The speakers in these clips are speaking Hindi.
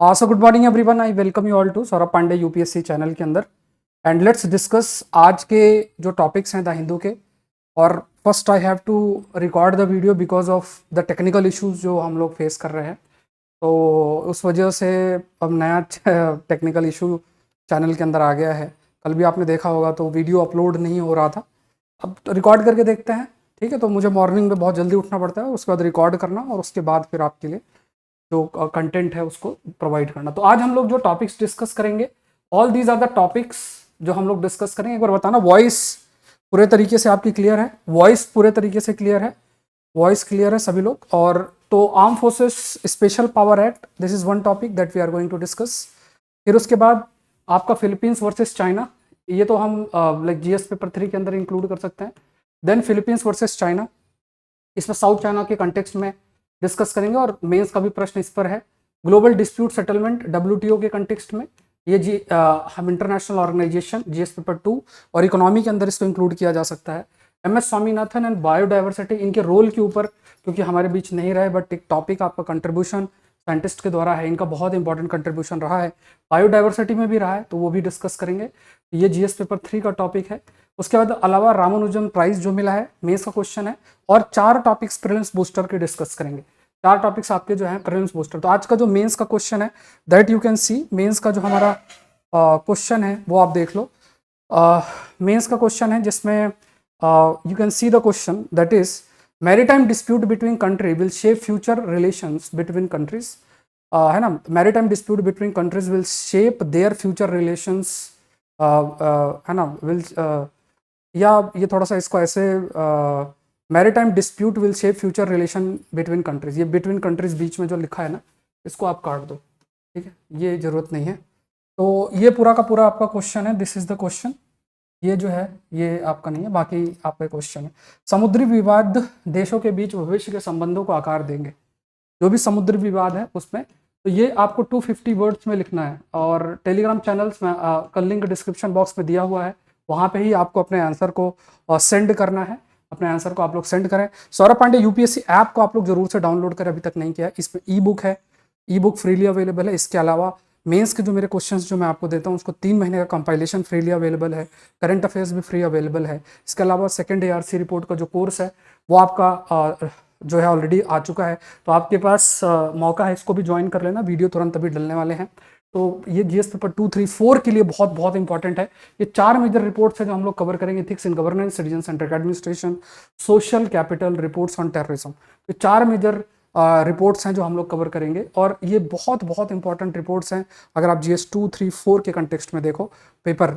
So good morning everyone, I welcome you all to Saurabh Pandey UPSC channel के अंदर। एंड लेट्स डिस्कस आज के जो टॉपिक्स हैं द हिंदू के। और first I have to record the video because of the technical issues जो हम लोग फेस कर रहे हैं, तो उस वजह से अब नया टेक्निकल इशू चैनल के अंदर आ गया है। कल भी आपने देखा होगा तो वीडियो अपलोड नहीं हो रहा था, अब रिकॉर्ड करके देखते हैं। ठीक है, तो मुझे मॉर्निंग में बहुत जल्दी उठना पड़ता है, उसके बाद रिकॉर्ड करना और उसके बाद फिर आपके लिए जो कंटेंट है उसको प्रोवाइड करना। तो आज हम लोग जो टॉपिक्स डिस्कस करेंगे, all these are the topics जो हम लोग डिस्कस करेंगे। एक बार बताना, वॉइस पूरे तरीके से आपकी क्लियर है? वॉइस पूरे तरीके से क्लियर है? वॉइस क्लियर है सभी लोग? और तो armed forces special power act, this is one topic that we are going to discuss. फिर उसके बाद आपका फिलीपींस वर्सेस चाइना, ये तो हम लाइक जीएस पेपर 3 के अंदर इंक्लूड कर सकते हैं। देन फिलीपींस वर्सेस चाइना, इसमें साउथ चाइना के कंटेक्स्ट में डिस्कस करेंगे और मेंस का भी प्रश्न इस पर है। ग्लोबल डिस्प्यूट सेटलमेंट डब्ल्यूटीओ के कंटेक्स्ट में, ये हम इंटरनेशनल ऑर्गेनाइजेशन जीएस पेपर 2 और इकोनॉमी के अंदर इसको इंक्लूड किया जा सकता है। एमएस स्वामीनाथन एंड बायोडाइवर्सिटी, इनके रोल के ऊपर क्योंकि हमारे बीच नहीं रहे, बट एक टॉपिक आपका कंट्रीब्यूशन साइंटिस्ट के द्वारा है, इनका बहुत इंपॉर्टेंट कंट्रीब्यूशन रहा है, बायोडाइवर्सिटी में भी रहा है, तो वो भी डिस्कस करेंगे। ये जीएस पेपर 3 का टॉपिक है। उसके बाद अलावा रामानुजम प्राइज जो मिला है, मेंस का क्वेश्चन है, और 4 टॉपिक्स प्रीलिम्स बूस्टर के डिस्कस करेंगे। 4 टॉपिक्स आपके जो हैं प्रीलिम्स बूस्टर। तो आज का जो मेंस का क्वेश्चन है, that you can see, mains का जो हमारा क्वेश्चन है वो आप देख लो। मेंस का क्वेश्चन है जिसमें you can see the question, that is maritime dispute between country will shape future relations between countries, है ना। Maritime dispute between countries will shape their future relations, है ना, विल, या ये थोड़ा सा इसको ऐसे, maritime dispute will shape future relation between countries, ये बिटवीन कंट्रीज बीच में जो लिखा है ना, इसको आप काट दो, ठीक है, ये जरूरत नहीं है। तो ये पूरा का पूरा आपका क्वेश्चन है, दिस इज द क्वेश्चन। ये जो है ये आपका नहीं है, बाकी आपका क्वेश्चन है। समुद्री विवाद देशों के बीच भविष्य के संबंधों को आकार देंगे, जो भी समुद्री विवाद है उसमें, तो ये आपको 250 वर्ड्स में लिखना है। और टेलीग्राम चैनल्स में का लिंक डिस्क्रिप्शन बॉक्स में दिया हुआ है, वहाँ पे ही आपको अपने आंसर को सेंड करना है। अपने आंसर को आप लोग सेंड करें। सौरभ पांडे यूपीएससी ऐप को आप लोग जरूर से डाउनलोड करें, अभी तक नहीं किया है। इसमें ई बुक है, ई बुक फ्रीली अवेलेबल है। इसके अलावा मेंस के जो मेरे क्वेश्चंस जो मैं आपको देता हूँ, उसको 3 महीने का कंपाइलेशन फ्रीली अवेलेबल है। करंट अफेयर्स भी फ्री अवेलेबल है। इसके अलावा सेकंड एआरसी रिपोर्ट का जो कोर्स है वो आपका जो है ऑलरेडी आ चुका है, तो आपके पास मौका है, इसको भी ज्वाइन कर लेना। वीडियो तुरंत अभी डलने वाले हैं। तो ये जीएस पेपर 2, 3, 4 के लिए बहुत बहुत इंपॉर्टेंट है। ये 4 मेजर रिपोर्ट्स है जो हम लोग कवर करेंगे। Ethics in governance, citizen centric administration, social capital, reports on terrorism. तो 4 मेजर रिपोर्ट्स हैं जो हम लोग कवर करेंगे, और ये बहुत बहुत इंपॉर्टेंट रिपोर्ट्स हैं। अगर आप जीएस 2, 3, 4 के कंटेक्स्ट में देखो पेपर,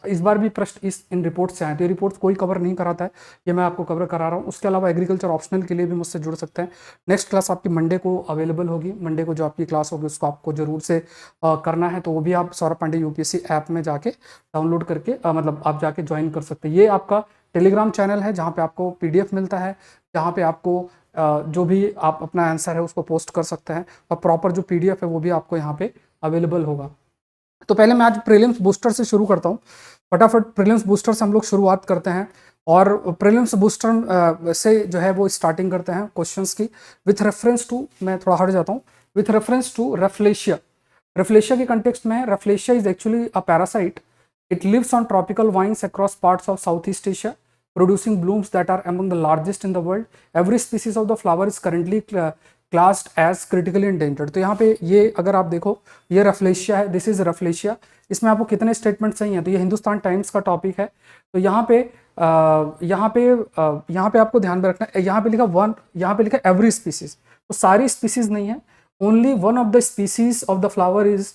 इस बार भी प्रश्न इन रिपोर्ट से आए, तो ये रिपोर्ट्स कोई कवर नहीं कराता है, ये मैं आपको कवर करा रहा हूँ। उसके अलावा एग्रीकल्चर ऑप्शनल के लिए भी मुझसे जुड़ सकते हैं। नेक्स्ट क्लास आपकी मंडे को अवेलेबल होगी, मंडे को जो आपकी क्लास होगी उसको आपको जरूर से करना है, तो वो भी आप सौरभ पांडे यूपीएससी ऐप में जाके डाउनलोड करके मतलब आप जाके ज्वाइन कर सकते हैं। ये आपका टेलीग्राम चैनल है जहाँ पे आपको पीडीएफ मिलता है, जहाँ पे आपको जो भी आप अपना आंसर है उसको पोस्ट कर सकते हैं, और प्रॉपर जो पीडीएफ है वो भी आपको यहाँ पे अवेलेबल होगा। तो पहले मैं आज प्रीलिम्स बूस्टर से शुरू करता हूँ। फटाफट प्रीलिम्स बूस्टर से हम लोग शुरुआत करते हैं, और प्रीलिम्स बूस्टर से जो है वो स्टार्टिंग करते हैं क्वेश्चंस की। विथ रेफरेंस टू, मैं थोड़ा हट जाता हूँ, with reference to rafflesia. Rafflesia के कंटेक्स्ट में है, rafflesia is actually a parasite. It lives on tropical vines across parts of south east Asia, producing blooms that are among the largest in the world. Every species of the flower is currently classed as critically endangered. तो यहाँ पे ये अगर आप देखो, ये रफलेशिया है, दिस इज रफलेशिया। इसमें आपको कितने स्टेटमेंट सही हैं? तो ये हिंदुस्तान टाइम्स का टॉपिक है। तो यहाँ पे यहाँ पे आपको ध्यान में रखना है, यहाँ पे लिखा वन, यहाँ पे लिखा एवरी स्पीसीज, तो सारी स्पीसीज नहीं है। Only one of the species of the flower is,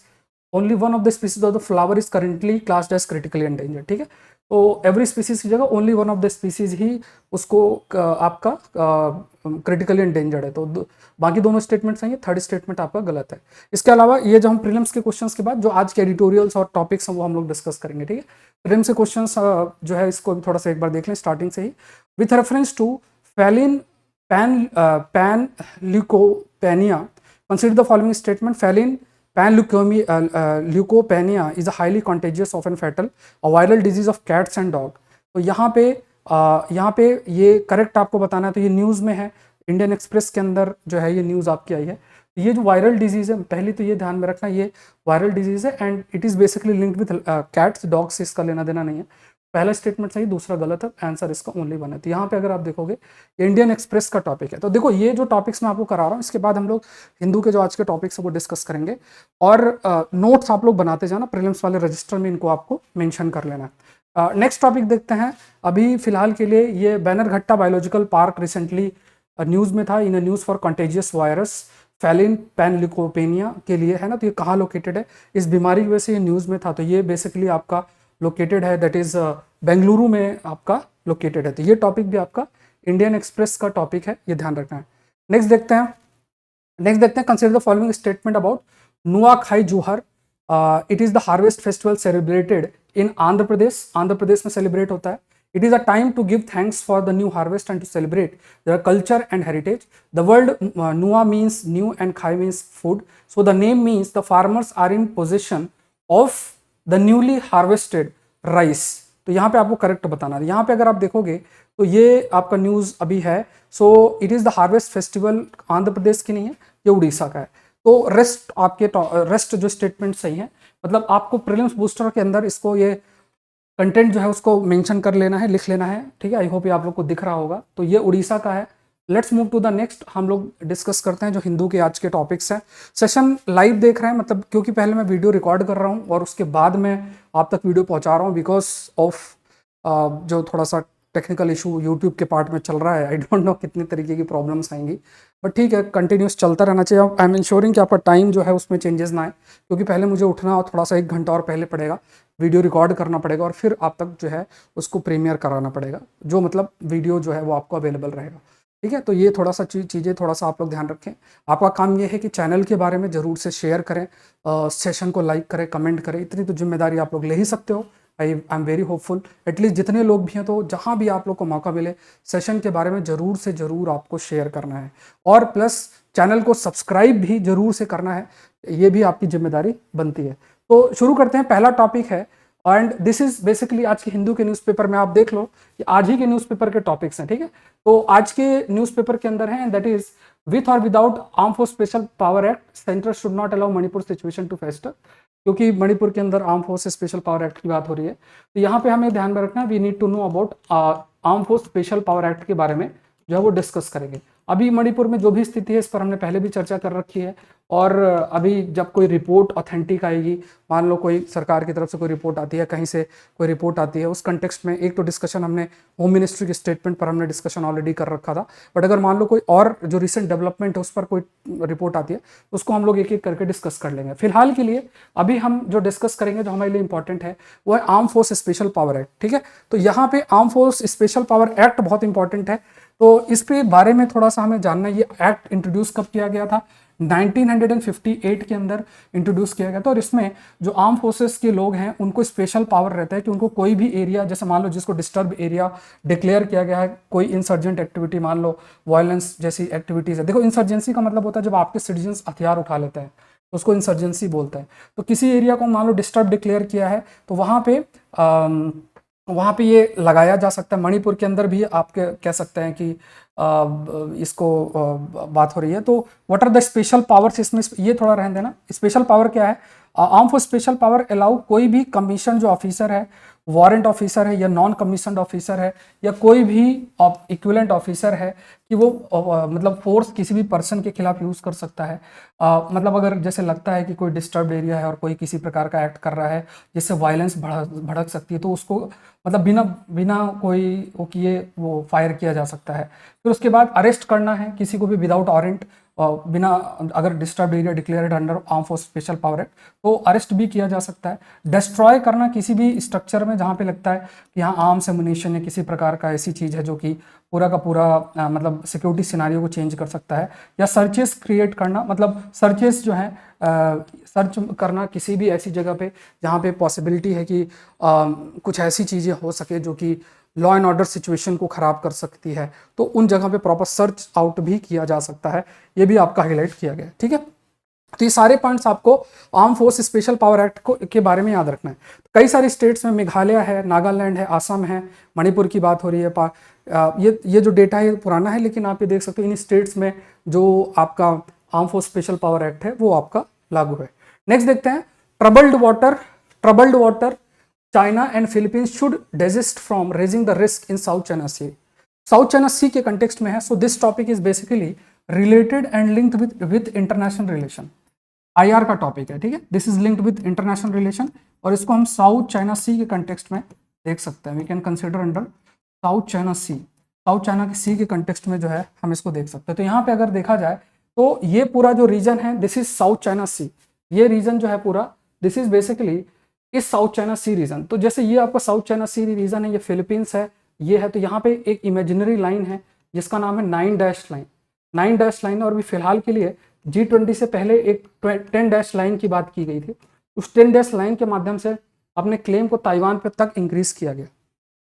only one of the species of the flower is currently classed as critically endangered, ठीक है। तो एवरी स्पीसीज की जगह only one of the species ही उसको आपका क्रिटिकली एंडेंजर्ड है। तो बाकी दोनों स्टेटमेंट सही है, थर्ड स्टेटमेंट आपका गलत है। इसके अलावा ये जो हम प्रीलिम्स के क्वेश्चंस के बाद जो आज के एडिटोरियल्स और टॉपिक्स हैं वो हम लोग डिस्कस करेंगे, ठीक है। प्रीलिम्स के क्वेश्चंस जो है इसको भी थोड़ा सा एक बार देख लें स्टार्टिंग से ही। With reference to feline panleukopenia, consider the following statement. Feline Panleukopenia is a highly contagious, often fatal, a viral disease of cats and dog. तो यहाँ पे ये करेक्ट आपको बताना है। तो ये न्यूज़ में है, इंडियन एक्सप्रेस के अंदर जो है ये न्यूज़ आपकी आई है। ये जो वायरल डिजीज है, पहले तो ये ध्यान में रखना, ये वायरल डिजीज है and it is basically linked with cats, dogs से इसका लेना देना नहीं है। पहला स्टेटमेंट सही, दूसरा गलत है, आंसर इसका ओनली वन है। तो यहाँ पे अगर आप देखोगे इंडियन एक्सप्रेस का टॉपिक है। तो देखो ये जो टॉपिक्स मैं आपको करा रहा हूँ, इसके बाद हम लोग हिंदू के जो आज के टॉपिक्स है वो डिस्कस करेंगे, और नोट्स आप लोग बनाते जाना, प्रीलिम्स वाले रजिस्टर में इनको आपको मेंशन कर लेना है। नेक्स्ट टॉपिक देखते हैं। अभी फिलहाल के लिए ये Bannerghatta biological park recently news में था, in news for contagious virus feline panleukopenia के लिए, है ना। तो ये कहाँ लोकेटेड है, इस बीमारी की वजह से ये न्यूज़ में था। तो ये बेसिकली आपका लोकेटेड है, दैट इज बेंगलुरु में आपका लोकेटेड है। तो ये टॉपिक भी आपका इंडियन एक्सप्रेस का टॉपिक है, ये ध्यान रखना है। नेक्स्ट देखते हैं consider the following statement about Nuakhai Juhar. It is the harvest festival celebrated in Andhra Pradesh, Andhra Pradesh में सेलिब्रेट होता है। It is a time to give thanks for the new harvest and to celebrate their culture and heritage. The word Nua means new and Khai means food. So the name means the farmers are in possession of the newly harvested rice. तो यहाँ पे आपको करेक्ट बताना है। यहाँ पे अगर आप देखोगे तो ये आपका न्यूज़ अभी है। So it is the harvest festival Andhra Pradesh की नहीं है, ये उड़ीसा का है। तो रेस्ट जो स्टेटमेंट सही है, मतलब आपको प्रीलिम्स बूस्टर के अंदर इसको ये कंटेंट जो है उसको मेंशन कर लेना है, लिख लेना है, ठीक है। आई होप ये आप लोग को दिख रहा होगा। तो ये उड़ीसा का है। Let's move to the next. हम लोग डिस्कस करते हैं जो हिंदू के आज के टॉपिक्स हैं। सेशन लाइव देख रहे हैं, मतलब क्योंकि पहले मैं वीडियो रिकॉर्ड कर रहा हूँ और उसके बाद मैं आप तक वीडियो पहुँचा रहा हूँ, बिकॉज ऑफ जो थोड़ा सा टेक्निकल इशू यूट्यूब के पार्ट में चल रहा है। आई डोंट नो कितनी तरीके की प्रॉब्लम्स आएंगी, बट ठीक है, कंटिन्यूस चलता रहना चाहिए। आई एम इंश्योरिंग कि आपका टाइम जो है उसमें चेंजेस ना आए, क्योंकि पहले मुझे उठना और थोड़ा सा 1 घंटा और पहले पड़ेगा, वीडियो रिकॉर्ड करना पड़ेगा और फिर आप तक जो है उसको प्रीमियर कराना पड़ेगा, जो मतलब वीडियो जो है वो आपको अवेलेबल रहेगा, ठीक है। तो ये थोड़ा सा चीज़ें थोड़ा सा आप लोग ध्यान रखें। आपका काम ये है कि चैनल के बारे में ज़रूर से शेयर करें, सेशन को लाइक करें, कमेंट करें, इतनी तो जिम्मेदारी आप लोग ले ही सकते हो। I am very hopeful, at least जितने लोग भी हैं, तो जहाँ भी आप लोग को मौका मिले सेशन के बारे में ज़रूर से ज़रूर आपको शेयर करना है, और प्लस चैनल को सब्सक्राइब भी ज़रूर से करना है, ये भी आपकी जिम्मेदारी बनती है। तो शुरू करते हैं। पहला टॉपिक है, एंड दिस इज बेसिकली आज के हिंदू के न्यूज़पेपर में आप देख लो कि आज ही के न्यूज़पेपर के टॉपिक्स हैं, ठीक है। तो आज के न्यूज़पेपर के अंदर है, एंड दैट इज विथ और without arm force special power act centre should not allow Manipur situation to fester. क्योंकि मणिपुर के अंदर arm force special power act की बात हो रही है, तो यहाँ पे हमें ध्यान में रखना है, we need to know about armed force special power act के बारे में जो है वो डिस्कस करेंगे। अभी मणिपुर में जो भी स्थिति है इस पर हमने पहले भी चर्चा कर रखी है, और अभी जब कोई रिपोर्ट ऑथेंटिक आएगी, मान लो कोई सरकार की तरफ से कोई रिपोर्ट आती है, कहीं से कोई रिपोर्ट आती है, उस कंटेक्स्ट में एक तो डिस्कशन हमने होम मिनिस्ट्री के स्टेटमेंट पर हमने डिस्कशन ऑलरेडी कर रखा था, बट अगर मान लो कोई और जो रिसेंट डेवलपमेंट है उस पर कोई रिपोर्ट आती है, उसको हम लोग एक एक करके डिस्कस कर लेंगे। फिलहाल के लिए अभी हम जो डिस्कस करेंगे, जो हमारे लिए इंपॉर्टेंट है, वो है armed force special power act, ठीक है। तो यहाँ पे arm force special power act बहुत इंपॉर्टेंट है, तो इस पे बारे में थोड़ा सा हमें जानना है। ये एक्ट इंट्रोड्यूस कब किया गया था? 1958 के अंदर इंट्रोड्यूस किया गया था, और इसमें जो आर्म फोर्सेस के लोग हैं उनको स्पेशल पावर रहता है कि उनको कोई भी एरिया, जैसे मान लो जिसको डिस्टर्ब एरिया डिक्लेयर किया गया है, कोई इंसर्जेंट एक्टिविटी, मान लो वायलेंस जैसी एक्टिविटीज़ है। देखो, इंसर्जेंसी का मतलब होता है जब आपके सिटीजन्स हथियार उठा लेते हैं, तो उसको इंसर्जेंसी बोलते हैं। तो किसी एरिया को मान लो डिस्टर्ब डिक्लेयर किया है, तो वहाँ पे ये लगाया जा सकता है। मणिपुर के अंदर भी आप कह सकते हैं कि इसको बात हो रही है। तो what are the special powers, इसमें ये थोड़ा रहने देना। स्पेशल पावर क्या है? Armed force special power allow कोई भी कमीशन जो ऑफिसर है, वारंट ऑफिसर है या नॉन कमीशनड ऑफिसर है, या कोई भी इक्विवेलेंट ऑफिसर है, कि वो मतलब फोर्स किसी भी पर्सन के खिलाफ यूज़ कर सकता है। मतलब अगर जैसे लगता है कि कोई डिस्टर्ब एरिया है और कोई किसी प्रकार का एक्ट कर रहा है जिससे वायलेंस भड़क सकती है, तो उसको मतलब बिना कोई वो किए वो फायर किया जा सकता है। फिर उसके बाद अरेस्ट करना है किसी को भी विदाउट वारंट, बिना, अगर disturb area declared under arm force special power act, तो अरेस्ट भी किया जा सकता है। डिस्ट्रॉय करना किसी भी स्ट्रक्चर में जहाँ पे लगता है कि यहाँ आर्म्स एमुनिशन या किसी प्रकार का ऐसी चीज़ है जो कि पूरा का पूरा मतलब सिक्योरिटी सिनारियो को चेंज कर सकता है। या सर्चेस क्रिएट करना, मतलब सर्चेस जो है सर्च करना किसी भी ऐसी जगह पे जहाँ पे पॉसिबिलिटी है कि कुछ ऐसी चीज़ें हो सके जो कि लॉ एंड ऑर्डर सिचुएशन को ख़राब कर सकती है, तो उन जगह पे प्रॉपर सर्च आउट भी किया जा सकता है। ये भी आपका हाईलाइट किया गया है, ठीक है। तो ये सारे पॉइंट्स आपको arm force special power act के बारे में याद रखना है। कई सारे स्टेट्स में, मेघालय है, नागालैंड है, असम है, मणिपुर की बात हो रही है। ये जो डेटा है ये पुराना है, लेकिन आप ये देख सकते हो इन स्टेट्स में जो आपका arm force special power act है वो आपका लागू है। नेक्स्ट देखते हैं troubled water China and Philippines should desist from raising the risk in South China Sea. South China Sea के कंटेक्स्ट में है, so this topic is basically related and linked with international relation. IR का टॉपिक है, ठीक है, this is linked with international relation और इसको हम साउथ चाइना सी के कंटेक्स्ट में देख सकते हैं। We can consider under South China Sea, South China के सी के कंटेक्स्ट में जो है हम इसको देख सकते हैं। तो यहाँ पे अगर देखा जाए तो ये पूरा जो रीजन है दिस इज साउथ चाइना सी, ये रीजन जो है पूरा दिस इज बेसिकली इस साउथ चाइना सी रीजन। तो जैसे ये आपका साउथ चाइना सी रीजन है, ये फिलीपींस है, ये है, तो यहाँ पे एक इमेजिनरी लाइन है जिसका नाम है 9 डैश लाइन, 9 डैश लाइन। और भी फिलहाल के लिए G20 से पहले एक 10 डैश लाइन की बात की गई थी। उस 10 डैश लाइन के माध्यम से अपने क्लेम को ताइवान पे तक इंक्रीज किया गया।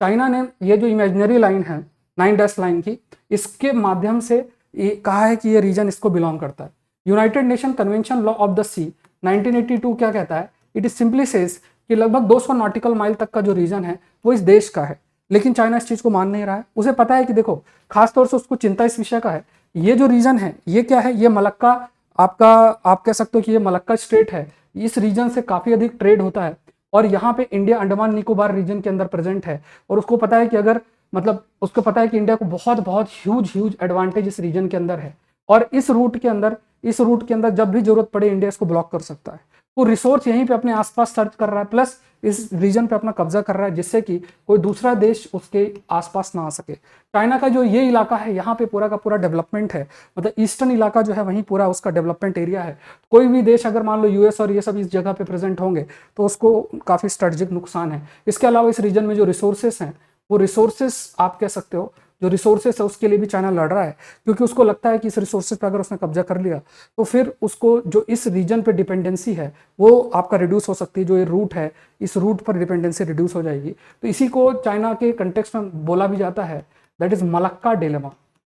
चाइना ने ये जो इमेजिनरी लाइन है 9 डैश लाइन की, इसके माध्यम से कहा है कि ये रीजन इसको बिलोंग करता है। United Nation Convention law of the sea 1982 क्या कहता है? इट इज सिंपली सेज कि लगभग 200 नॉटिकल माइल तक का जो रीजन है वो इस देश का है। लेकिन चाइना इस चीज को मान नहीं रहा है। उसे पता है कि देखो, खासतौर से उसको चिंता इस विषय का है, ये जो रीजन है ये क्या है, ये मलक्का आपका, आप कह सकते हो कि ये मलक्का स्टेट है, इस रीजन से काफी अधिक ट्रेड होता है और यहाँ पे इंडिया अंडमान निकोबार रीजन के अंदर प्रेजेंट है। और उसको पता है कि अगर मतलब उसको पता है कि इंडिया को बहुत बहुत ह्यूज एडवांटेज इस रीजन के अंदर है और इस रूट के अंदर जब भी जरूरत पड़े इंडिया इसको ब्लॉक कर सकता है। वो रिसोर्स यहीं पे अपने आसपास सर्च कर रहा है, प्लस इस रीजन पे अपना कब्जा कर रहा है जिससे कि कोई दूसरा देश उसके आसपास ना आ सके। चाइना का जो ये इलाका है यहाँ पे पूरा का पूरा डेवलपमेंट है, मतलब ईस्टर्न इलाका जो है वहीं पूरा उसका डेवलपमेंट एरिया है। कोई भी देश अगर मान लो यूएस और ये सब इस जगह पे प्रेजेंट होंगे तो उसको काफी स्ट्रेटेजिक नुकसान है। इसके अलावा इस रीजन में जो रिसोर्सेस हैं वो रिसोर्सेस आप कह सकते हो जो रिसोर्सेस है उसके लिए भी चाइना लड़ रहा है, क्योंकि उसको लगता है कि इस रिसोर्सेज पर अगर उसने कब्जा कर लिया तो फिर उसको जो इस रीजन पे डिपेंडेंसी है वो आपका रिड्यूस हो सकती है। जो ये रूट है इस रूट पर डिपेंडेंसी रिड्यूस हो जाएगी। तो इसी को चाइना के कंटेक्स्ट में बोला भी जाता है, that is Malacca dilemma.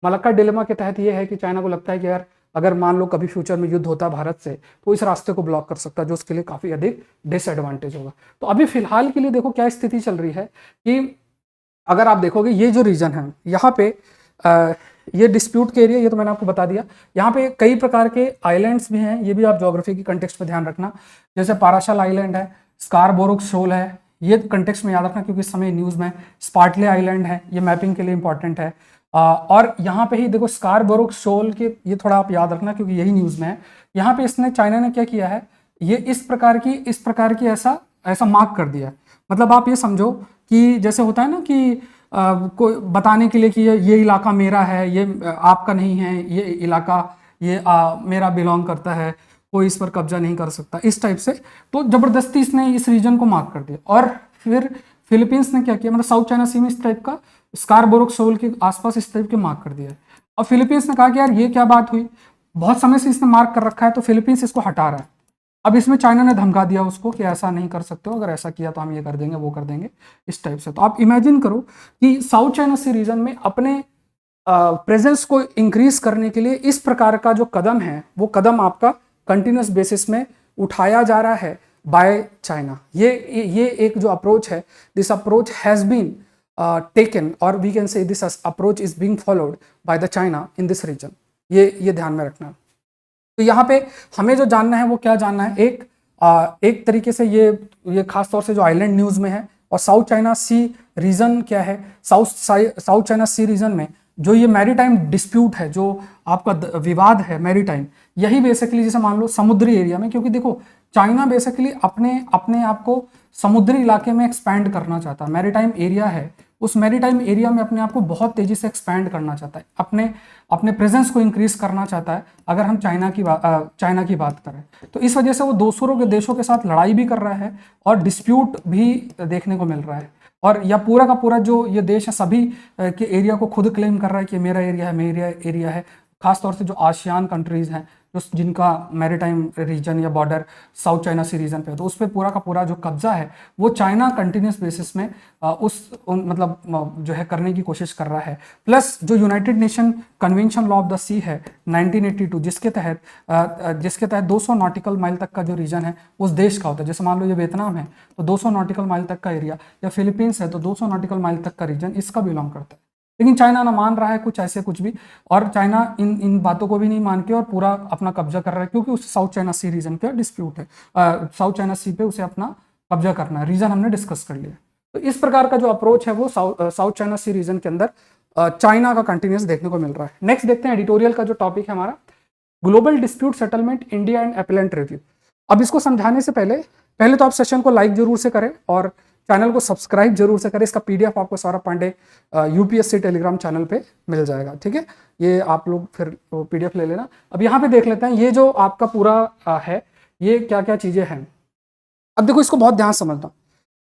Malacca dilemma के तहत ये है कि चाइना को लगता है कि यार अगर मान लो कभी फ्यूचर में युद्ध होता है भारत से तो इस रास्ते को ब्लॉक कर सकता है, जो उसके लिए काफी अधिक डिसएडवांटेज होगा। तो अभी फिलहाल के लिए देखो क्या स्थिति चल रही है कि अगर आप देखोगे ये जो रीजन है यहाँ पे ये डिस्प्यूट के एरिया, ये तो मैंने आपको बता दिया। यहाँ पे कई प्रकार के आइलैंड्स भी हैं, ये भी आप ज्योग्राफी की कंटेक्स्ट में ध्यान रखना। जैसे पाराशल आइलैंड है, स्कारबोरो शोल है, ये कंटेक्स्ट में याद रखना क्योंकि इस समय न्यूज़ में। स्पार्टले आइलैंड है, ये मैपिंग के लिए इंपॉर्टेंट है। और यहाँ पे ही देखो स्कारबोरो शोल के, ये थोड़ा आप याद रखना क्योंकि यही न्यूज़ में है। यहाँ पे इसने चाइना ने क्या किया है, ये इस प्रकार की ऐसा मार्क कर दिया है। मतलब आप ये समझो कि जैसे होता है ना कि कोई बताने के लिए कि ये इलाका मेरा है, ये आपका नहीं है, ये इलाका ये मेरा बिलोंग करता है, कोई इस पर कब्जा नहीं कर सकता, इस टाइप से। तो जबरदस्ती इसने इस रीजन को मार्क कर दिया। और फिर फिलीपींस ने क्या किया, मतलब साउथ चाइना सी में इस टाइप का स्कारबोरो शोल के आसपास इस टाइप के मार्क कर दिया है। और फिलीपींस ने कहा कि यार ये क्या बात हुई, बहुत समय से इसने मार्क कर रखा है, तो फिलीपींस इसको हटा रहा है। अब इसमें चाइना ने धमका दिया उसको कि ऐसा नहीं कर सकते हो, अगर ऐसा किया तो हम ये कर देंगे वो कर देंगे, इस टाइप से। तो आप इमेजिन करो कि साउथ चाइना सी रीजन में अपने प्रेजेंस को इंक्रीज करने के लिए इस प्रकार का जो कदम है वो कदम आपका कंटिन्यूस बेसिस में उठाया जा रहा है बाय चाइना। ये एक जो अप्रोच है, this approach has been taken और we can say this approach is being followed by the China in this region. ये ध्यान में रखना। तो यहाँ पे हमें जो जानना है वो क्या जानना है, एक तरीके से ये खास तौर से जो आइलैंड न्यूज़ में है, और साउथ चाइना सी रीजन क्या है। साउथ चाइना सी रीजन में जो ये मैरीटाइम डिस्प्यूट है, जो आपका विवाद है मैरीटाइम, यही बेसिकली जैसे मान लो समुद्री एरिया में, क्योंकि देखो चाइना बेसिकली अपने आप को समुद्री इलाके में एक्सपैंड करना चाहता है। मैरीटाइम एरिया है, उस मैरीटाइम एरिया में अपने आप को बहुत तेजी से एक्सपैंड करना चाहता है, अपने प्रेजेंस को इंक्रीज करना चाहता है। अगर हम चाइना की बात करें तो इस वजह से वो दूसरों के देशों के साथ लड़ाई भी कर रहा है और डिस्प्यूट भी देखने को मिल रहा है। और या पूरा का पूरा जो ये देश है सभी के एरिया को खुद क्लेम कर रहा है कि मेरा एरिया है। खासतौर से जो आसियान कंट्रीज हैं जो जिनका मैरीटाइम रीजन या बॉर्डर साउथ चाइना सी रीजन पे है, तो उस पर पूरा का पूरा जो कब्जा है वो चाइना कंटिन्यूस बेसिस में मतलब जो है करने की कोशिश कर रहा है। प्लस जो United Nation Convention law of the sea है 1982, जिसके तहत 200 नॉटिकल माइल तक का जो रीजन है उस देश का होता है। जैसे मान लो ये वियतनाम है तो 200 नॉटिकल माइल तक का एरिया, या फिलीपींस है तो 200 नॉटिकल माइल तक का रीजन इसका बिलोंग करता है। लेकिन चाइना ना मान रहा है कुछ ऐसे कुछ भी, और चाइना इन इन बातों को भी नहीं मान के और पूरा अपना कब्जा कर रहा है, क्योंकि उसे साउथ चाइना सी रीजन का डिस्प्यूट है, साउथ चाइना सी पे उसे अपना कब्जा करना है। रीजन हमने डिस्कस कर लिया। तो इस प्रकार का जो अप्रोच है वो साउथ चाइना सी रीजन के अंदर चाइना का कंटिन्यूस देखने को मिल रहा है। नेक्स्ट देखते हैं एडिटोरियल का जो टॉपिक है हमारा, global dispute settlement India and appellate review. अब इसको समझाने से पहले पहले तो आप सेशन को लाइक जरूर से करें और चैनल को सब्सक्राइब जरूर से करें। इसका पीडीएफ आपको Saurabh Pandey UPSC Telegram channel पे मिल जाएगा, ठीक है। ये आप लोग फिर पीडीएफ ले लेना। अब यहाँ पे देख लेते हैं ये जो आपका पूरा है ये क्या क्या चीजें हैं। अब देखो इसको बहुत ध्यान समझना।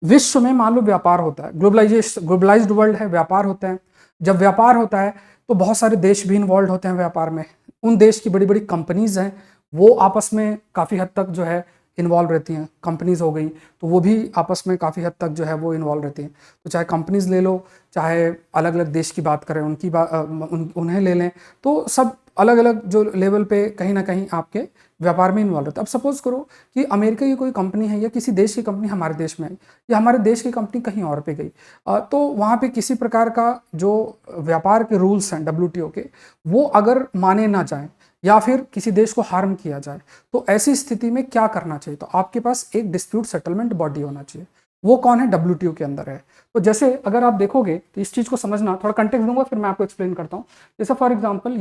विश्व में मान लो व्यापार होता है, ग्लोबलाइज्ड वर्ल्ड है, व्यापार होता है। जब व्यापार होता है तो बहुत सारे देश भी इन्वॉल्व होते हैं व्यापार में। उन देश की बड़ी बड़ी कंपनीज हैं वो आपस में काफ़ी हद तक जो है इन्वॉल्व रहती हैं। कंपनीज हो गई तो वो भी आपस में काफ़ी हद तक जो है वो इन्वॉल्व रहती हैं। तो चाहे कंपनीज ले लो, चाहे अलग अलग देश की बात करें, उनकी उन्हें ले लें, तो सब अलग अलग जो लेवल पे कहीं ना कहीं आपके व्यापार में इन्वॉल्व रहता है। अब सपोज करो कि अमेरिका की कोई कंपनी है या किसी देश की कंपनी हमारे देश में आई या हमारे देश की कंपनी कहीं और पे गई, तो वहाँ पे किसी प्रकार का जो व्यापार के रूल्स हैं WTO के, वो अगर माने ना जाएं या फिर किसी देश को हार्म किया जाए, तो ऐसी स्थिति में क्या करना चाहिए? तो आपके पास एक डिस्प्यूट सेटलमेंट बॉडी होना चाहिए। वो कौन है? WTO के अंदर है। तो जैसे अगर आप देखोगे तो इस चीज़ को समझना, थोड़ा कंटेक्स्ट दूंगा फिर मैं आपको एक्सप्लेन करता हूँ। जैसे फॉर एग्जाम्पल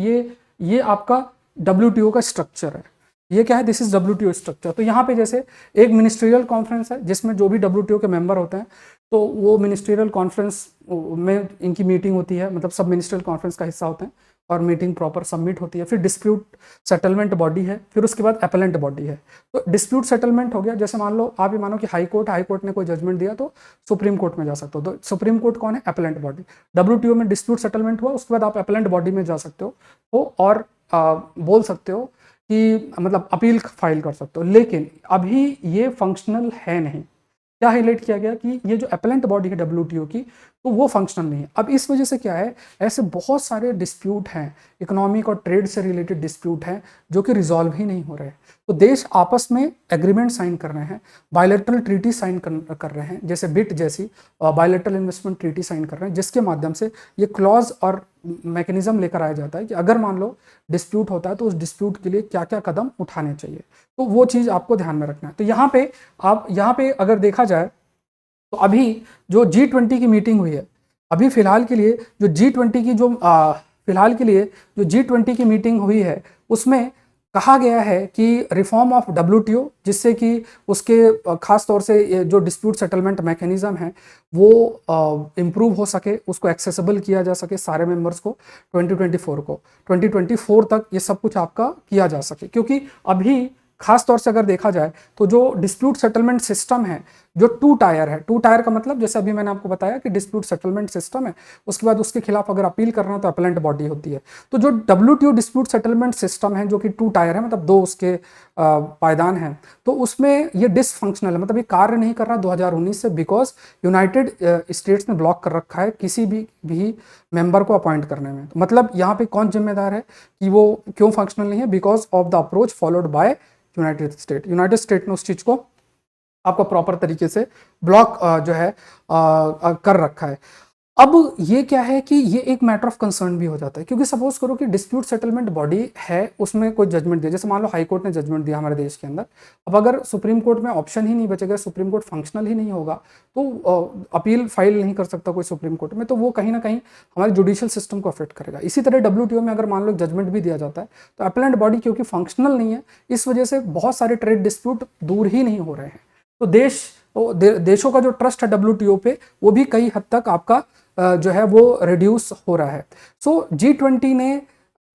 ये आपका WTO का स्ट्रक्चर है। ये क्या है? This is WTO structure. तो यहाँ पे जैसे एक मिनिस्ट्रियल कॉन्फ्रेंस है जिसमें जो भी WTO के मेंबर होते हैं, तो वो मिनिस्ट्रियल कॉन्फ्रेंस में इनकी मीटिंग होती है, मतलब सब मिनिस्ट्रियल कॉन्फ्रेंस का हिस्सा होते हैं और मीटिंग प्रॉपर सबमिट होती है। फिर डिस्प्यूट सेटलमेंट बॉडी है, फिर उसके बाद अपीलेंट बॉडी है। तो डिस्प्यूट सेटलमेंट हो गया, जैसे मान लो आप ये मानो कि हाई कोर्ट ने कोई जजमेंट दिया तो सुप्रीम कोर्ट में जा सकते हो। तो सुप्रीम कोर्ट कौन है? Appellate body. WTO में डिस्प्यूट सेटलमेंट हुआ, उसके बाद आप अपीलेंट बॉडी में जा सकते हो और बोल सकते हो कि मतलब अपील फाइल कर सकते हो। लेकिन अभी ये फंक्शनल है नहीं। क्या हाईलाइट किया गया कि ये जो अपीलेंट बॉडी है WTO की, तो वो फंक्शनल नहीं है। अब इस वजह से क्या है, ऐसे बहुत सारे डिस्प्यूट हैं, इकोनॉमिक और ट्रेड से रिलेटेड डिस्प्यूट हैं जो कि रिजॉल्व ही नहीं हो रहे। तो देश आपस में एग्रीमेंट साइन कर रहे हैं, बायलैटरल ट्रीटी साइन कर रहे हैं, जैसे बिट जैसी बायलैटरल इन्वेस्टमेंट ट्रीटी साइन कर रहे हैं, जिसके माध्यम से ये क्लॉज और मैकेनिज्म लेकर आया जाता है कि अगर मान लो डिस्प्यूट होता है तो उस डिस्प्यूट के लिए क्या क्या कदम उठाने चाहिए। तो वो चीज़ आपको ध्यान में रखना है। तो यहाँ पे अगर देखा जाए तो अभी जो G20 की मीटिंग हुई है, अभी फिलहाल के लिए जो G20 की जो G20 की मीटिंग हुई है, उसमें कहा गया है कि रिफॉर्म ऑफ WTO, जिससे कि उसके खास तौर से ये जो डिस्प्यूट सेटलमेंट मैकेनिज्म है वो इम्प्रूव हो सके, उसको एक्सेसिबल किया जा सके सारे मेंबर्स को 2024 तक ये सब कुछ आपका किया जा सके। क्योंकि अभी खास तौर से अगर देखा जाए तो जो डिस्प्यूट सेटलमेंट सिस्टम है जो 2 टायर है, 2 टायर का मतलब जैसे अभी मैंने आपको बताया कि डिस्प्यूट सेटलमेंट सिस्टम है, उसके बाद उसके खिलाफ अगर अपील करना तो अपीलेंट बॉडी होती है। तो जो WTO डिस्प्यूट सेटलमेंट सिस्टम है जो कि 2 टायर है, मतलब 2 उसके पायदान हैं, तो उसमें ये डिसफंक्शनल है, मतलब ये कार्य नहीं कर रहा 2019 से, बिकॉज यूनाइटेड स्टेट्स ने ब्लॉक कर रखा है किसी भी मेंबर को अपॉइंट करने में। तो मतलब यहाँ पे कौन जिम्मेदार है कि वो क्यों फंक्शनल नहीं है? Because of the approach followed by United state ने उस चीज को आपको प्रॉपर तरीके से ब्लॉक जो है कर रखा है। अब ये क्या है कि ये एक मैटर ऑफ कंसर्न भी हो जाता है, क्योंकि सपोज करो कि डिस्प्यूट सेटलमेंट बॉडी है, उसमें कोई जजमेंट दिया, जैसे मान लो हाई कोर्ट ने जजमेंट दिया हमारे देश के अंदर। अब अगर सुप्रीम कोर्ट में ऑप्शन ही नहीं बचेगा, सुप्रीम कोर्ट फंक्शनल ही नहीं होगा, तो अपील फाइल नहीं कर सकता कोई सुप्रीम कोर्ट में, तो वो कहीं ना कहीं हमारे जुडिशियल सिस्टम को अफेक्ट करेगा। इसी तरह WTO में अगर मान लो जजमेंट भी दिया जाता है तो अपीलेंट बॉडी क्योंकि फंक्शनल नहीं है, इस वजह से बहुत सारे ट्रेड डिस्प्यूट दूर ही नहीं हो रहे हैं। तो देशों का जो ट्रस्ट है WTO पे वो भी कई हद तक आपका जो है वो रिड्यूस हो रहा है। सो G20 ने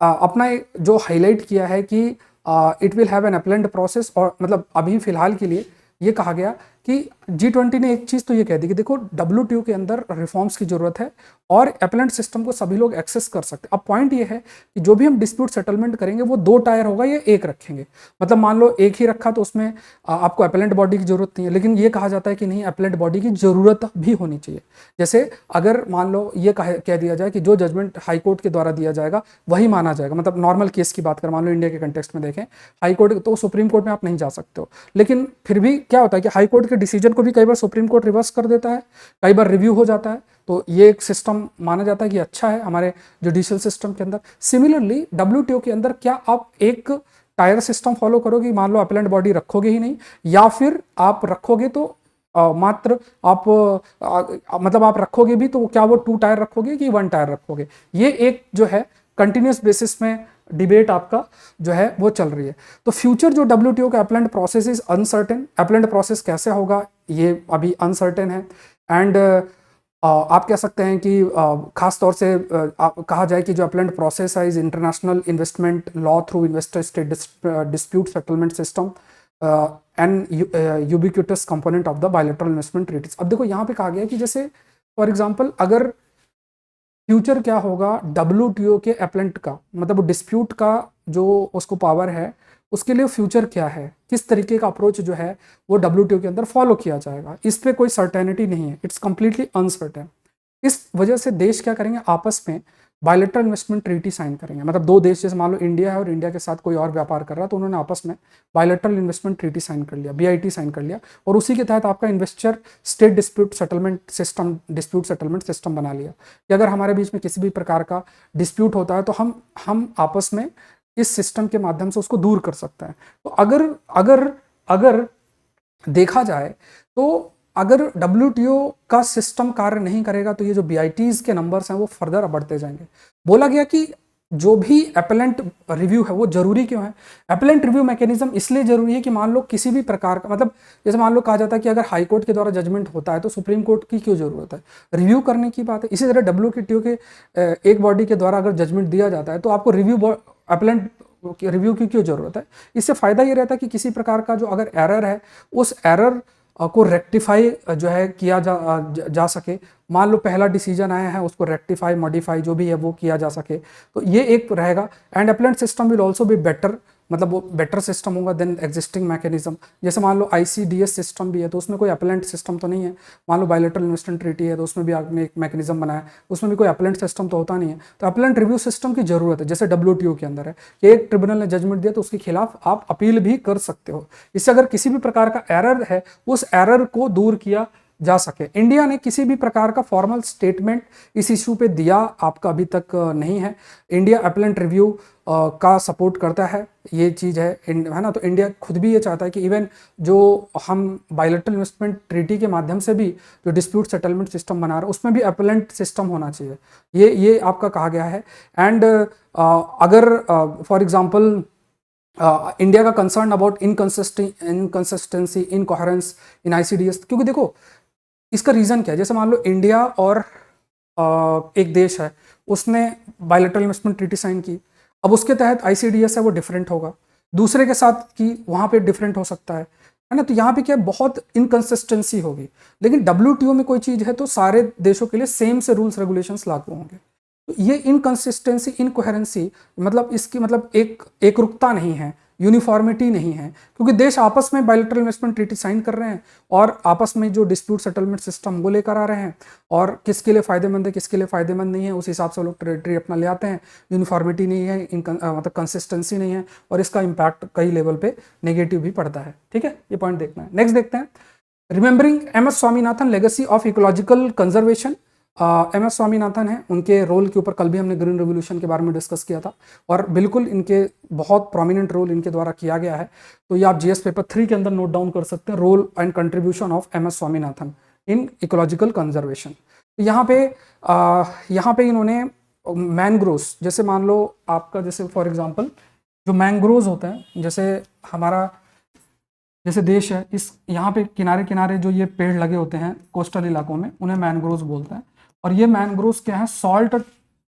अपना जो हाईलाइट किया है कि it will have an appellate process, और मतलब अभी फिलहाल के लिए ये कहा गया कि G20 ने एक चीज़ तो ये कह दी कि देखो WTO के अंदर रिफॉर्म्स की जरूरत है और अपीलेंट सिस्टम को सभी लोग एक्सेस कर सकते हैं। अब पॉइंट ये है कि जो भी हम डिस्प्यूट सेटलमेंट करेंगे वो 2 टायर होगा या एक रखेंगे, मतलब मान लो एक ही रखा तो उसमें आपको अपीलेंट बॉडी की जरूरत नहीं है, लेकिन ये कहा जाता है कि नहीं, अपीलेंट बॉडी की जरूरत भी होनी चाहिए। जैसे अगर मान लो ये कह दिया जाए कि जो जजमेंट हाई कोर्ट के द्वारा दिया जाएगा वही माना जाएगा, मतलब नॉर्मल केस की बात कर, मान लो इंडिया के कंटेक्स्ट में देखें, हाई कोर्ट तो सुप्रीम कोर्ट में आप नहीं जा सकते हो, लेकिन फिर भी क्या होता है कि हाई कोर्ट के डिसीजन को भी कई बार सुप्रीम कोर्ट रिवर्स कर देता है, कई बार रिव्यू हो जाता है, तो ये एक सिस्टम माना जाता है कि अच्छा है हमारे जुडिशियल सिस्टम के अंदर। सिमिलरली WTO के अंदर क्या आप एक टायर सिस्टम फॉलो करोगे, मान लो अपीलेंट बॉडी रखोगे ही नहीं, या फिर आप रखोगे तो मात्र आप मतलब आप रखोगे भी तो क्या वो 2 टायर रखोगे कि 1 टायर रखोगे, ये एक जो है कंटिन्यूस बेसिस में डिबेट आपका जो है वो चल रही है। तो फ्यूचर जो WTO का appellate process is uncertain, appellate process कैसे होगा ये अभी अनसर्टेन है। एंड आप कह सकते हैं कि खास तौर से कहा जाए कि जो अपीलेंट प्रोसेस है is international investment law through investor state dispute settlement system and ubiquitous component of the bilateral investment treaties. अब देखो यहाँ पे कहा गया है कि जैसे फॉर एग्जांपल अगर फ्यूचर क्या होगा WTO के अपीलेंट का, मतलब डिस्प्यूट का जो उसको पावर है उसके लिए फ्यूचर क्या है, किस तरीके का अप्रोच जो है वो WTO के अंदर फॉलो किया जाएगा, इस पे कोई सर्टेनिटी नहीं है, इट्स कंप्लीटली अनसर्टेन। इस वजह से देश क्या करेंगे, आपस में बायलैटरल इन्वेस्टमेंट ट्रीटी साइन करेंगे। मतलब दो देश, जैसे मान लो इंडिया है और इंडिया के साथ कोई और व्यापार कर रहा है, तो उन्होंने आपस में बायलैटरल इन्वेस्टमेंट ट्रीटी साइन कर लिया, BIT साइन कर लिया, और उसी के तहत आपका investor state dispute settlement system बना लिया कि अगर हमारे बीच में किसी भी प्रकार का डिस्प्यूट होता है तो हम आपस में इस सिस्टम के माध्यम से उसको दूर कर सकते हैं। तो अगर देखा जाए तो अगर WTO का सिस्टम कार्य नहीं करेगा तो ये जो BITs के नंबर्स हैं वो फर्दर बढ़ते जाएंगे। बोला गया कि जो भी अपीलेंट रिव्यू है वो जरूरी क्यों है, अपीलेंट रिव्यू मैकेनिज्म इसलिए जरूरी है कि मान लो किसी भी प्रकार का, मतलब जैसे मान लो कहा जाता है कि अगर हाई कोर्ट के द्वारा जजमेंट होता है तो सुप्रीम कोर्ट की क्यों जरूरत है, रिव्यू करने की बात है। इसी तरह WTO के एक बॉडी के द्वारा अगर जजमेंट दिया जाता है तो आपको अपीलेंट रिव्यू की क्यों जरूरत है। इससे फायदा ये रहता है कि किसी प्रकार का जो अगर एरर है उस एरर को रेक्टिफाई जो है किया जा सके। मान लो पहला डिसीजन आया है उसको रेक्टिफाई मॉडिफाई जो भी है वो किया जा सके, तो ये एक रहेगा। And appellate system will also be better, मतलब वो बेटर सिस्टम होगा देन एग्जिस्टिंग मैकेनिज्म। जैसे मान लो ICDS सिस्टम भी है तो उसमें कोई अपीलेंट सिस्टम तो नहीं है, मान लो बायलैटरल इन्वेस्टमेंट ट्रीटी है तो उसमें भी आपने एक मैकेनिज्म बनाया, उसमें भी कोई अपीलेंट सिस्टम तो होता नहीं है। तो अपीलेंट रिव्यू सिस्टम की जरूरत है, जैसे WTO के अंदर है कि एक ट्रिब्यूनल ने जजमेंट दिया तो उसके खिलाफ आप अपील भी कर सकते हो, इससे अगर किसी भी प्रकार का एरर है उस एरर को दूर किया जा सके। इंडिया ने किसी भी प्रकार का फॉर्मल स्टेटमेंट इस इशू पे दिया आपका अभी तक नहीं है। इंडिया अपीलेंट रिव्यू का सपोर्ट करता है, ये चीज़ है ना। तो इंडिया खुद भी ये चाहता है कि इवन जो हम बायलैटरल इन्वेस्टमेंट ट्रीटी के माध्यम से भी जो डिस्प्यूट सेटलमेंट सिस्टम बना रहे हैं उसमें भी अपीलेंट सिस्टम होना चाहिए, ये आपका कहा गया है। एंड अगर फॉर एग्जांपल इंडिया का concern about inconsistency incoherence in ICDS, क्योंकि देखो इसका रीज़न क्या है, जैसे मान लो इंडिया और एक देश है उसने बायलैटरल इन्वेस्टमेंट ट्रीटी साइन की, अब उसके तहत ICDS है वो डिफरेंट होगा, दूसरे के साथ की वहाँ पे डिफरेंट हो सकता है ना। तो यहाँ पे क्या बहुत इनकंसिस्टेंसी होगी। लेकिन WTO में कोई चीज़ है तो सारे देशों के लिए सेम से रूल्स रेगुलेशंस लागू होंगे। तो ये इनकंसिस्टेंसी इनकोहेरेंसी मतलब इसकी मतलब एक रुकता नहीं है, यूनिफॉर्मिटी नहीं है, क्योंकि देश आपस में बायलैटरल इन्वेस्टमेंट ट्रीटी साइन कर रहे हैं और आपस में जो डिस्प्यूट सेटलमेंट सिस्टम वो लेकर आ रहे हैं, और किसके लिए फायदेमंद है किसके लिए फायदेमंद नहीं है उस हिसाब से वो लोग ट्रेटरी अपना ले आते हैं। यूनिफॉर्मिटी नहीं है, मतलब कंसिस्टेंसी नहीं है, और इसका इम्पैक्ट कई लेवल पे नेगेटिव भी पड़ता है। ठीक है, ये पॉइंट देखना है। नेक्स्ट देखते हैं, remembering MS Swaminathan legacy of ecological conservation. MS Swaminathan है, उनके रोल के ऊपर कल भी हमने ग्रीन रेवोल्यूशन के बारे में डिस्कस किया था, और बिल्कुल इनके बहुत प्रोमिनेंट रोल इनके द्वारा किया गया है। तो ये आप GS पेपर 3 के अंदर नोट डाउन कर सकते हैं, role and contribution of MS Swaminathan in ecological conservation. यहाँ पे इन्होंने मैंग्रोव्स, जैसे मान लो आपका जैसे फॉर एग्जांपल जो मैंग्रोव्स होते हैं, जैसे हमारा जैसे देश है, इस यहाँ पे किनारे किनारे जो ये पेड़ लगे होते हैं कोस्टल इलाकों में उन्हें मैंग्रोव्स बोलते हैं। और ये मैंग्रोव्स क्या है,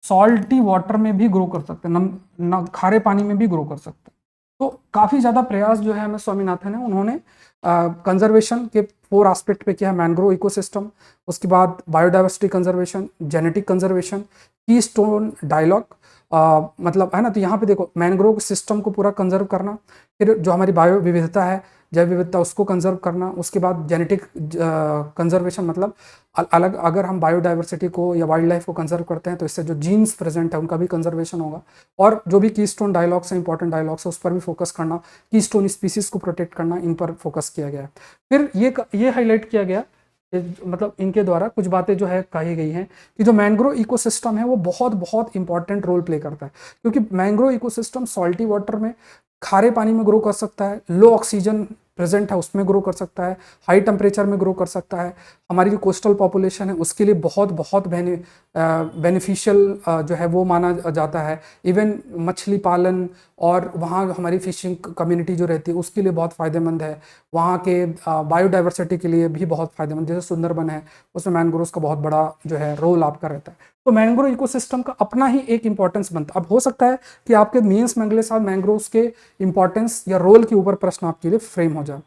सॉल्टी वाटर में भी ग्रो कर सकते हैं, खारे पानी में भी ग्रो कर सकते हैं। तो काफ़ी ज़्यादा प्रयास जो है MS स्वामीनाथन है उन्होंने कंजर्वेशन के 4 एस्पेक्ट पे किया है, मैंग्रोव इकोसिस्टम, उसके बाद biodiversity conservation, genetic conservation, keystone dialogue, मतलब है ना। तो यहाँ पे देखो मैंग्रोव सिस्टम को पूरा कंजर्व करना, फिर जो हमारी बायो विविधता है जैव विविधता उसको कंजर्व करना, उसके बाद जेनेटिक कंजर्वेशन मतलब अलग, अगर हम बायोडाइवर्सिटी को या वाइल्ड लाइफ को कंजर्व करते हैं तो इससे जो जीन्स प्रेजेंट है उनका भी कंजर्वेशन होगा, और जो भी कीस्टोन डायलॉग्स हैं, इंपॉर्टेंट डायलॉग्स है, उस पर भी फोकस करना, कीस्टोन स्पीसीज को प्रोटेक्ट करना, इन पर फोकस किया गया है। फिर ये हाईलाइट किया गया, मतलब इनके द्वारा कुछ बातें जो है कही गई हैं कि जो मैंग्रोव इकोसिस्टम है वो बहुत बहुत इंपॉर्टेंट रोल प्ले करता है, क्योंकि मैंग्रोव इकोसिस्टम सॉल्टी वाटर में, खारे पानी में ग्रो कर सकता है, लो ऑक्सीजन प्रेजेंट है उसमें ग्रो कर सकता है, हाई टेम्परेचर में ग्रो कर सकता है। हमारी जो कोस्टल पॉपुलेशन है उसके लिए बहुत बहुत बेनिफिशियल जो है वो माना जाता है। इवन मछली पालन और वहाँ हमारी फिशिंग कम्युनिटी जो रहती है उसके लिए बहुत फ़ायदेमंद है। वहाँ के बायोडाइवर्सिटी के लिए भी बहुत फ़ायदेमंद, जैसे सुंदरबन है उसमें मैंग्रोव्स का बहुत बड़ा जो है रोल आपका रहता है। तो मैंग्रोव इकोसिस्टम का अपना ही एक इंपॉर्टेंस बनता है। अब हो सकता है कि आपके मेंस में अगले साल मैंग्रोव्स के इंपॉर्टेंस या रोल के ऊपर प्रश्न आपके लिए फ्रेम हो जाए।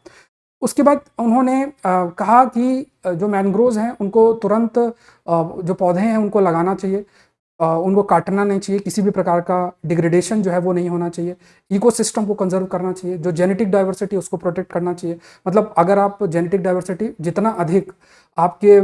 उसके बाद उन्होंने कहा कि जो मैंग्रोव्स हैं उनको तुरंत जो पौधे हैं उनको लगाना चाहिए, उनको काटना नहीं चाहिए, किसी भी प्रकार का डिग्रेडेशन जो है वो नहीं होना चाहिए, इकोसिस्टम को कंजर्व करना चाहिए, जो जेनेटिक डाइवर्सिटी उसको प्रोटेक्ट करना चाहिए। मतलब अगर आप जेनेटिक डाइवर्सिटी जितना अधिक आपके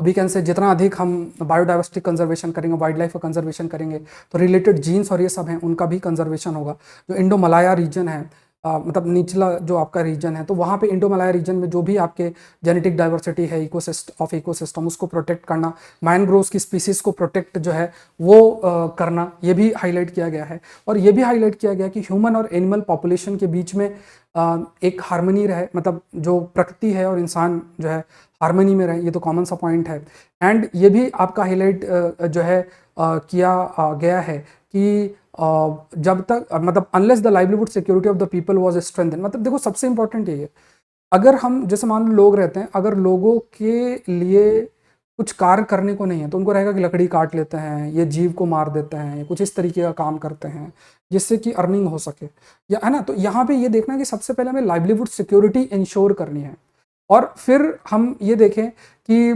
वी कैन से जितना अधिक हम बायोडाइवर्सिटी कंजर्वेशन करेंगे, वाइल्ड लाइफ का कंजर्वेशन करेंगे, तो रिलेटेड जीन्स और ये सब हैं उनका भी कंजर्वेशन होगा। जो इंडो मलाया रीजन है, मतलब निचला जो आपका रीजन है, तो वहाँ पे इंडो मलाया रीजन में जो भी आपके जेनेटिक डाइवर्सिटी है इकोसिस्टम उसको प्रोटेक्ट करना, मैनग्रोव्स की स्पीसीज को प्रोटेक्ट जो है वो करना, ये भी हाईलाइट किया गया है। और ये भी हाईलाइट किया गया कि ह्यूमन और एनिमल पॉपुलेशन के बीच में एक हार्मनी रहे, मतलब जो प्रकृति है और इंसान जो है हार्मनी में रहे, ये तो कॉमन सा पॉइंट है। एंड ये भी आपका हाईलाइट जो है किया गया है कि जब तक मतलब unless the livelihood security of the people was strengthen, मतलब देखो सबसे इंपॉर्टेंट यही है, अगर हम जैसे मान लो लोग रहते हैं, अगर लोगों के लिए कुछ कार्य करने को नहीं है तो उनको रहेगा कि लकड़ी काट लेते हैं, ये जीव को मार देते हैं, कुछ इस तरीके का काम करते हैं जिससे कि अर्निंग हो सके, या है ना। तो यहाँ पे ये देखना है कि सबसे पहले हमें लाइवलीहुड सिक्योरिटी इंश्योर करनी है, और फिर हम ये देखें कि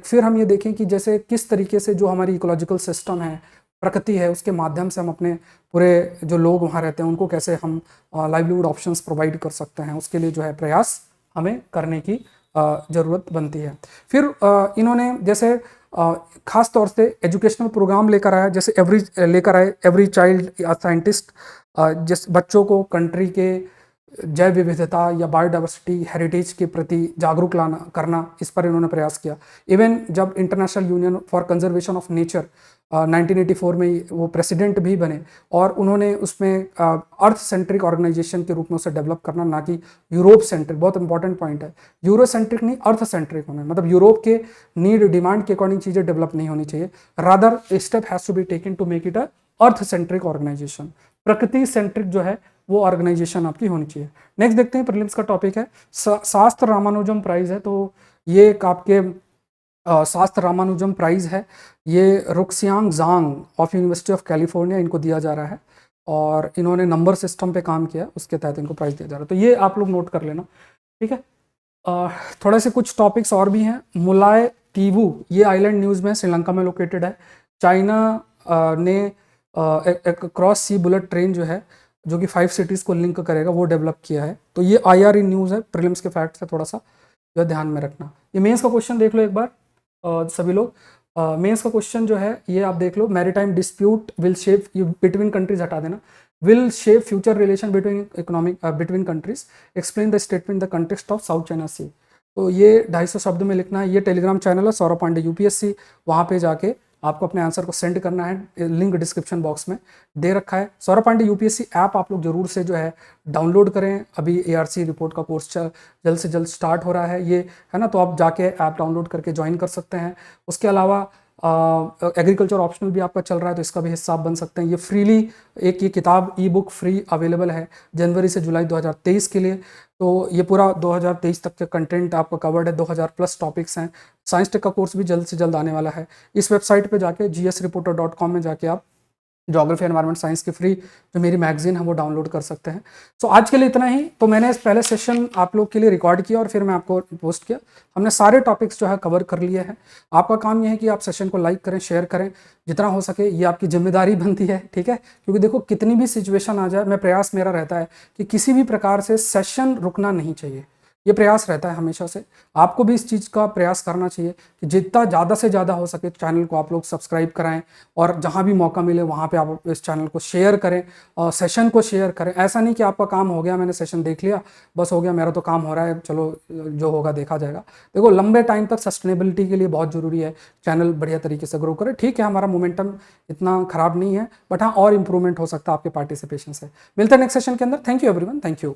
फिर हम ये देखें कि जैसे किस तरीके से जो हमारी इकोलॉजिकल सिस्टम है, प्रकृति है, उसके माध्यम से हम अपने पूरे जो लोग वहाँ रहते हैं उनको कैसे हम लाइवलीहुड ऑप्शंस प्रोवाइड कर सकते हैं, उसके लिए जो है प्रयास हमें करने की ज़रूरत बनती है। फिर इन्होंने जैसे खास तौर से एजुकेशनल प्रोग्राम लेकर आया, जैसे एवरी चाइल्ड साइंटिस्ट, जिस बच्चों को कंट्री के जैव विविधता या बायोडाइवर्सिटी हेरिटेज के प्रति जागरूक लाना करना, इस पर इन्होंने प्रयास किया। इवन जब international union for conservation of nature 1984 में वो प्रेसिडेंट भी बने, और उन्होंने उसमें अर्थ सेंट्रिक ऑर्गेनाइजेशन के रूप में उसे डेवलप करना, ना कि यूरोप सेंट्रिक। बहुत इंपॉर्टेंट पॉइंट है, यूरो सेंट्रिक नहीं, अर्थ सेंट्रिक होना, मतलब यूरोप के नीड डिमांड के अकॉर्डिंग चीज़ें डेवलप नहीं होनी चाहिए, rather step has to be taken to make it a earth centric organisation, प्रकृति सेंट्रिक जो है वो ऑर्गेनाइजेशन आपकी होनी चाहिए। नेक्स्ट देखते हैं, प्रीलिम्स का टॉपिक है शास्त्र रामानुजम प्राइज है। तो ये एक आपके शास्त्र रामानुजम प्राइज है, ये Ruixiang Zhang of university of California इनको दिया जा रहा है, और इन्होंने नंबर सिस्टम पे काम किया, उसके तहत इनको प्राइज दिया जा रहा है। तो ये आप लोग नोट कर लेना, ठीक है। थोड़े से कुछ टॉपिक्स और भी हैं। मुलाय तीवू, ये आइलैंड न्यूज़ में श्रीलंका में लोकेटेड है। चाइना ने एक क्रॉस सी बुलेट ट्रेन जो है, जो कि 5 सिटीज़ को लिंक करेगा, वो डेवलप किया है। तो ये IRE न्यूज़ है, प्रीलिम्स के फैक्ट्स है, थोड़ा सा जो ध्यान में रखना। ये मेंस का क्वेश्चन देख लो एक बार सभी लोग। मेंस का क्वेश्चन जो है ये आप देख लो, maritime dispute will shape, between countries हटा देना, will shape future relation between countries, explain the statement the context of South China Sea. तो ये 250 शब्द में लिखना है। ये टेलीग्राम चैनल है सौरभ पांडे UPSC, वहाँ पे जाके आपको अपने आंसर को सेंड करना है, लिंक डिस्क्रिप्शन बॉक्स में दे रखा है। सौरभ पांडे UPSC ऐप आप लोग जरूर से जो है डाउनलोड करें। अभी ARC रिपोर्ट का कोर्स जल्द से जल्द स्टार्ट हो रहा है, ये है ना, तो आप जाके ऐप डाउनलोड करके ज्वाइन कर सकते हैं। उसके अलावा एग्रीकल्चर ऑप्शनल भी आपका चल रहा है, तो इसका भी हिस्सा आप बन सकते हैं। ये फ्रीली ये किताब ई-बुक फ्री अवेलेबल है जनवरी से जुलाई 2023 के लिए। तो ये पूरा 2023 तक का कंटेंट आपका कवर्ड है, 2000+ टॉपिक्स हैं। साइंस टेक का कोर्स भी जल्द से जल्द आने वाला है। इस वेबसाइट पे जाके GSreporter.com में जाके आप ज्योग्राफी एनवायरनमेंट साइंस की फ्री जो मेरी मैगजीन है वो डाउनलोड कर सकते हैं। सो आज के लिए इतना ही। तो मैंने इस पहले सेशन आप लोग के लिए रिकॉर्ड किया और फिर मैं आपको पोस्ट किया। हमने सारे टॉपिक्स जो है कवर कर लिए हैं। आपका काम यह है कि आप सेशन को लाइक करें, शेयर करें जितना हो सके, ये आपकी जिम्मेदारी बनती है, ठीक है। क्योंकि देखो कितनी भी सिचुएशन आ जाए, मैं प्रयास मेरा रहता है कि किसी भी प्रकार से सेशन रुकना नहीं चाहिए, ये प्रयास रहता है हमेशा से। आपको भी इस चीज़ का प्रयास करना चाहिए कि जितना ज़्यादा से ज़्यादा हो सके चैनल को आप लोग सब्सक्राइब कराएं और जहां भी मौका मिले वहां पे आप इस चैनल को शेयर करें और सेशन को शेयर करें। ऐसा नहीं कि आपका काम हो गया, मैंने सेशन देख लिया, बस हो गया, मेरा तो काम हो रहा है, चलो जो होगा देखा जाएगा। देखो लंबे टाइम तक सस्टेनेबिलिटी के लिए बहुत ज़रूरी है चैनल बढ़िया तरीके से ग्रो करे। ठीक है, हमारा मोमेंटम इतना खराब नहीं है, बट हाँ और इंप्रूवमेंट हो सकता है आपके पार्टिसिपेशन से। मिलते हैं नेक्स्ट सेशन के अंदर। Thank you everyone, thank you.